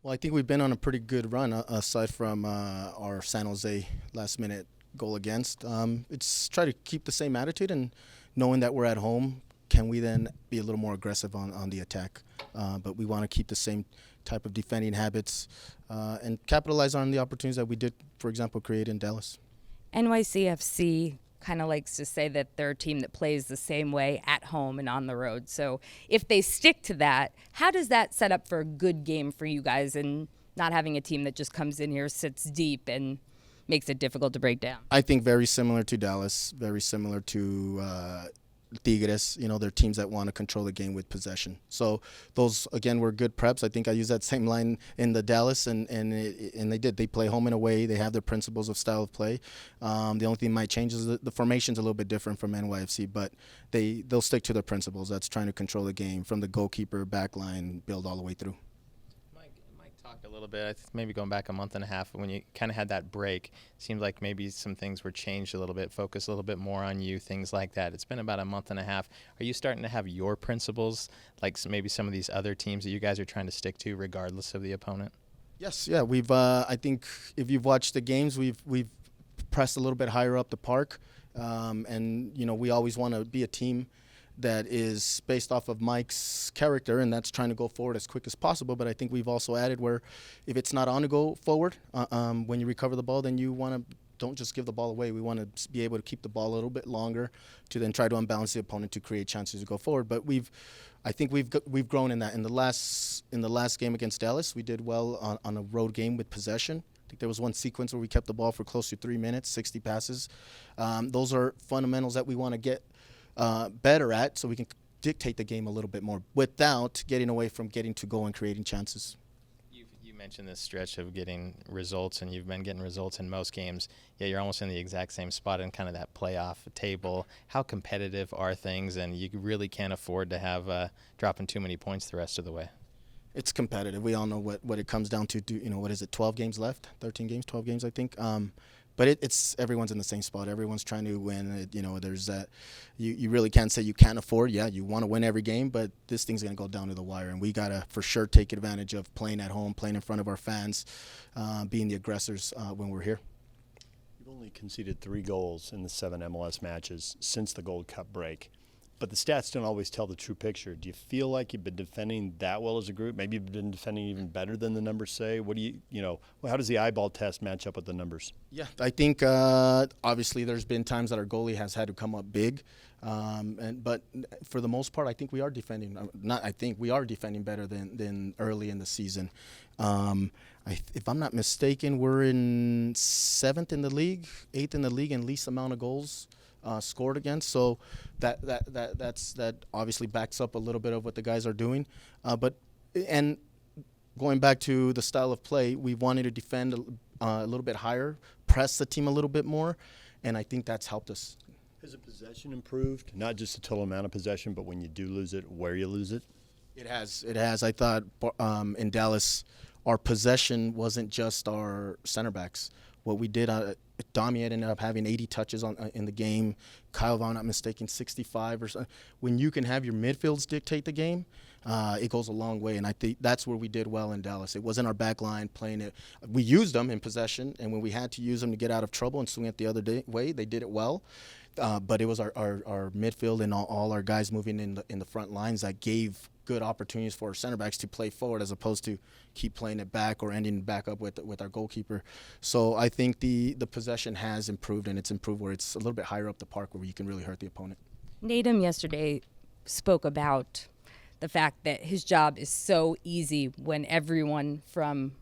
Well, I think we've been on a pretty good run aside from our San Jose last-minute goal against. It's try to keep the same attitude and knowing that we're at home, can we then be a little more aggressive on the attack? But we want to keep the same type of defending habits and capitalize on the opportunities that we did, for example, create in Dallas. NYCFC kind of likes to say that they're a team that plays the same way at home and on the road. So if they stick to that, how does that set up for a good game for you guys and not having a team that just comes in here, sits deep, and makes it difficult to break down? I think very similar to Dallas, very similar to Tigres. They're teams that want to control the game with possession. So those, again, were good preps. I think I used that same line in the Dallas, and they did. They play home and away. They have their principles of style of play. The only thing that might change is the formation's a little bit different from NYFC, but they'll stick to their principles. That's trying to control the game from the goalkeeper, back line, build all the way through. Talk a little bit, I think maybe going back a month and a half when you kind of had that break, seemed like maybe some things were changed a little bit, focus a little bit more on you, things like that. It's been about a month and a half. Are you starting to have your principles, like maybe some of these other teams that you guys are trying to stick to regardless of the opponent? Yes, yeah. We've I think if you've watched the games, we've pressed a little bit higher up the park, and we always want to be a team that is based off of Mike's character, and that's trying to go forward as quick as possible. But I think we've also added where if it's not on to go forward, when you recover the ball, then you don't just give the ball away. We want to be able to keep the ball a little bit longer to then try to unbalance the opponent to create chances to go forward. But I think we've grown in that. In the last game against Dallas, we did well on a road game with possession. I think there was one sequence where we kept the ball for close to 3 minutes, 60 passes. Those are fundamentals that we want to get better at, so we can dictate the game a little bit more without getting away from getting to goal and creating chances. You mentioned this stretch of getting results, and you've been getting results in most games. Yeah, you're almost in the exact same spot in kind of that playoff table. How competitive are things, and you really can't afford to have dropping too many points the rest of the way? It's competitive. We all know what it comes down to. What is it, 12 games left? 13 games, 12 games, I think. But it's everyone's in the same spot. Everyone's trying to win. There's that. You really can't say you can't afford. Yeah, you want to win every game, but this thing's going to go down to the wire, and we got to for sure take advantage of playing at home, playing in front of our fans, being the aggressors when we're here. You've only conceded 3 goals in the 7 MLS matches since the Gold Cup break. But the stats don't always tell the true picture. Do you feel like you've been defending that well as a group? Maybe you've been defending even better than the numbers say. What do how does the eyeball test match up with the numbers? Yeah, I think obviously there's been times that our goalie has had to come up big, but for the most part, I think we are defending. We are defending better than early in the season. If I'm not mistaken, we're in 7th in the league, 8th in the league in least amount of goals scored against, so that obviously backs up a little bit of what the guys are doing. But going back to the style of play, we wanted to defend a little bit higher, press the team a little bit more, and I think that's helped us. Has the possession improved? Not just the total amount of possession, but when you do lose it, where you lose it? It has. I thought in Dallas, our possession wasn't just our center backs. What we did, Dami ended up having 80 touches in the game. Kyle, if I'm not mistaken, 65 or so. When you can have your midfields dictate the game, it goes a long way. And I think that's where we did well in Dallas. It wasn't our back line playing it. We used them in possession, and when we had to use them to get out of trouble and swing it the other way, they did it well. But it was our midfield and all our guys moving in the front lines that gave good opportunities for our center backs to play forward as opposed to keep playing it back or ending back up with our goalkeeper. So I think the possession has improved, and it's improved where it's a little bit higher up the park where you can really hurt the opponent. Natum yesterday spoke about the fact that his job is so easy when everyone from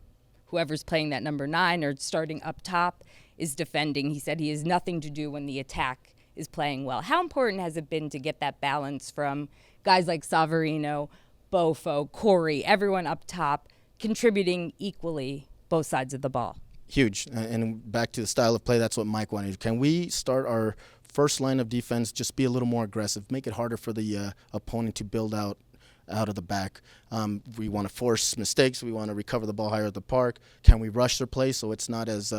whoever's playing that number 9 or starting up top is defending. He said he has nothing to do when the attack is playing well. How important has it been to get that balance from guys like Savarino, Bofo, Corey, everyone up top contributing equally both sides of the ball? Huge. And back to the style of play, that's what Mike wanted. Can we start our first line of defense, just be a little more aggressive, make it harder for the opponent to build out out of the back. We want to force mistakes. We want to recover the ball higher at the park. Can we rush their play so it's not as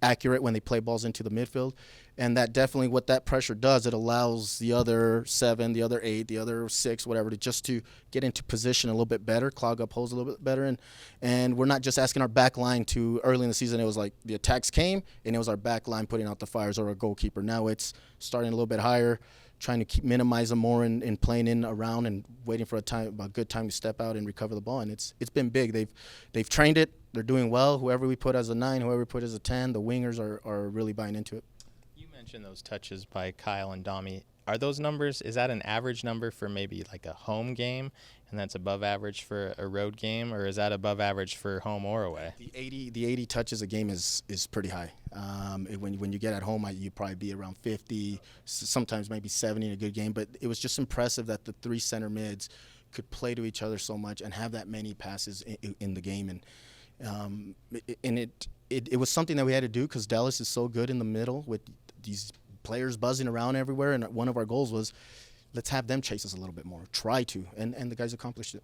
accurate when they play balls into the midfield? And that definitely, what that pressure does, it allows the other 7, the other 8, the other 6, whatever, to get into position a little bit better, clog up holes a little bit better. And we're not just asking our back line to, early in the season, it was like the attacks came, and it was our back line putting out the fires, or our goalkeeper. Now it's starting a little bit higher, trying to minimize them more and playing in around and waiting for a good time to step out and recover the ball. And it's been big. They've trained it. They're doing well. Whoever we put as a 9, whoever we put as a 10, the wingers are really buying into it. You mentioned those touches by Kyle and Dami. Are those numbers, is that an average number for maybe like a home game, and that's above average for a road game, or is that above average for home or away? The 80 touches a game is pretty high. When you get at home, you'd probably be around 50, sometimes maybe 70 in a good game. But it was just impressive that the 3 center mids could play to each other so much and have that many passes in the game. And it was something that we had to do because Dallas is so good in the middle with these players buzzing around everywhere. And one of our goals was, let's have them chase us a little bit more, try to. And the guys accomplished it.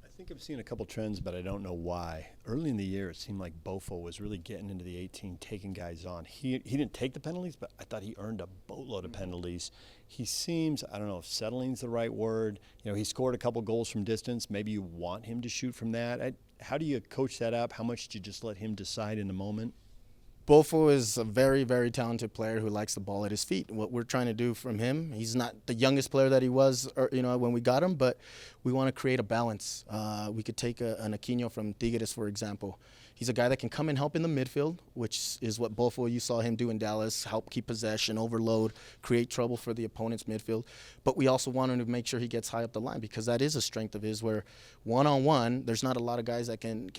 I think I've seen a couple trends, but I don't know why. Early in the year, it seemed like Bofo was really getting into the 18, taking guys on. He didn't take the penalties, but I thought he earned a boatload of penalties. He seems, I don't know if settling's the right word. You know, he scored a couple goals from distance. Maybe you want him to shoot from that. How do you coach that up? How much do you just let him decide in the moment? Bofo is a very, very talented player who likes the ball at his feet. What we're trying to do from him, he's not the youngest player that he was, when we got him, but we want to create a balance. We could take an Aquino from Tigres, for example. He's a guy that can come and help in the midfield, which is what Bofo, you saw him do in Dallas, help keep possession, overload, create trouble for the opponent's midfield. But we also want him to make sure he gets high up the line, because that is a strength of his, where one-on-one, there's not a lot of guys that can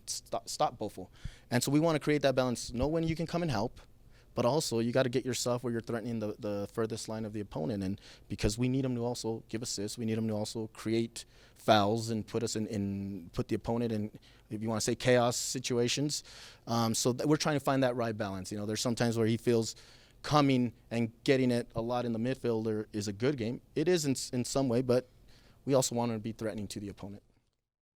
stop Bofo. And so we want to create that balance. Know when you can come and help, but also you got to get yourself where you're threatening the furthest line of the opponent. And because we need him to also give assists, we need him to also create fouls and put the opponent in, if you want to say, chaos situations. So we're trying to find that right balance. There's sometimes where he feels coming and getting it a lot in the midfield is a good game. It is in some way, but we also want him to be threatening to the opponent.